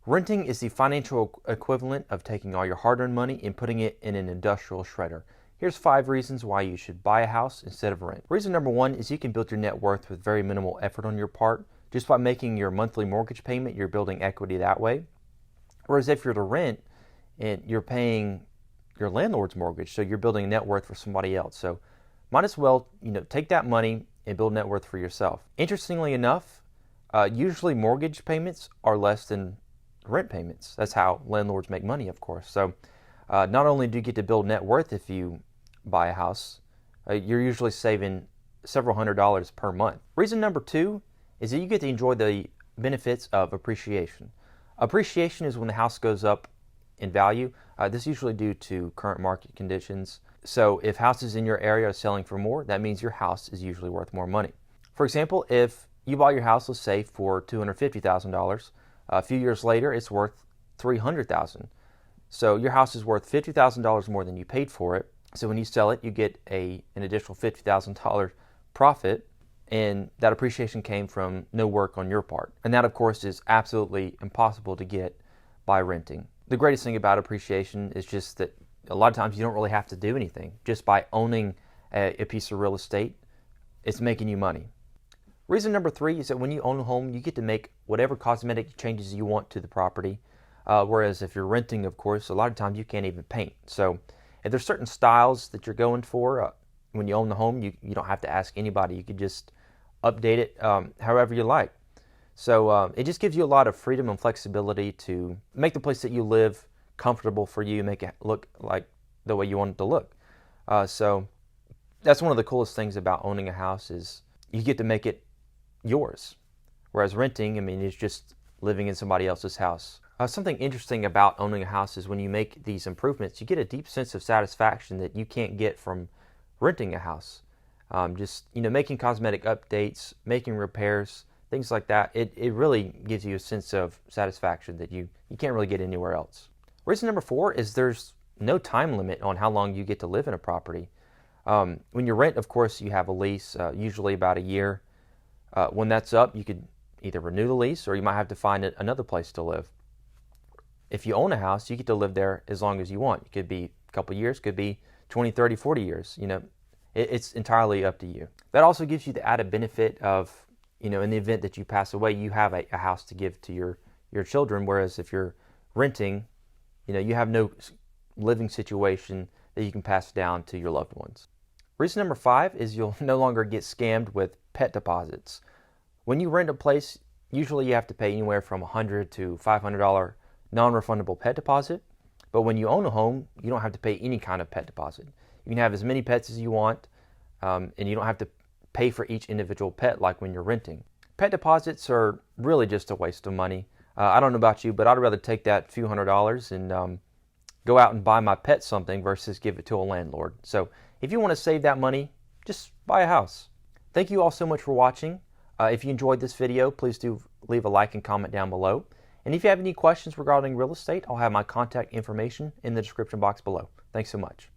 Renting is the financial equivalent of taking all your hard-earned money and putting it in an industrial shredder. Here's 5 reasons why you should buy a house instead of rent. Reason number 1 is you can build your net worth with very minimal effort on your part. Just by making your monthly mortgage payment, you're building equity that way. Whereas if you're to rent, and you're paying your landlord's mortgage, so you're building a net worth for somebody else. So might as well, take that money and build net worth for yourself. Interestingly enough, usually mortgage payments are less than rent payments. That's how landlords make money, of course. So not only do you get to build net worth if you buy a house, you're usually saving several $100s per month. Reason number 2 is that you get to enjoy the benefits of appreciation. Appreciation is when the house goes up in value. This is usually due to current market conditions. So if houses in your area are selling for more, that means your house is usually worth more money. For example, if you bought your house, let's say, for $250,000, a few years later it's worth $300,000. So your house is worth $50,000 more than you paid for it. So when you sell it, you get an additional $50,000 profit, and that appreciation came from no work on your part. And that, of course, is absolutely impossible to get by renting. The greatest thing about appreciation is just that a lot of times you don't really have to do anything. Just by owning a piece of real estate, it's making you money. Reason number 3 is that when you own a home, you get to make whatever cosmetic changes you want to the property. Whereas if you're renting, of course, a lot of times you can't even paint. So if there's certain styles that you're going for, when you own the home, you don't have to ask anybody. You could just update it however you like. So it just gives you a lot of freedom and flexibility to make the place that you live comfortable for you, make it look like the way you want it to look. So that's one of the coolest things about owning a house is you get to make it yours. Whereas renting, it's just living in somebody else's house. Something interesting about owning a house is when you make these improvements, you get a deep sense of satisfaction that you can't get from renting a house. Making cosmetic updates, making repairs, things like that, it really gives you a sense of satisfaction that you can't really get anywhere else. Reason number 4 is there's no time limit on how long you get to live in a property. When you rent, of course, you have a lease, usually about a year. When that's up, you could either renew the lease or you might have to find another place to live. If you own a house, you get to live there as long as you want. It could be a couple years, could be 20, 30, 40 years. It's entirely up to you. That also gives you the added benefit of, in the event that you pass away, you have a house to give to your children, whereas if you're renting, you have no living situation that you can pass down to your loved ones. Reason number 5 is you'll no longer get scammed with pet deposits. When you rent a place, usually you have to pay anywhere from $100 to $500 non-refundable pet deposit, but when you own a home, you don't have to pay any kind of pet deposit. You can have as many pets as you want, and you don't have to pay for each individual pet like when you're renting. Pet deposits are really just a waste of money. I don't know about you, but I'd rather take that few $100s and go out and buy my pet something versus give it to a landlord. So if you want to save that money, just buy a house. Thank you all so much for watching. If you enjoyed this video, please do leave a like and comment down below. And if you have any questions regarding real estate, I'll have my contact information in the description box below. Thanks so much.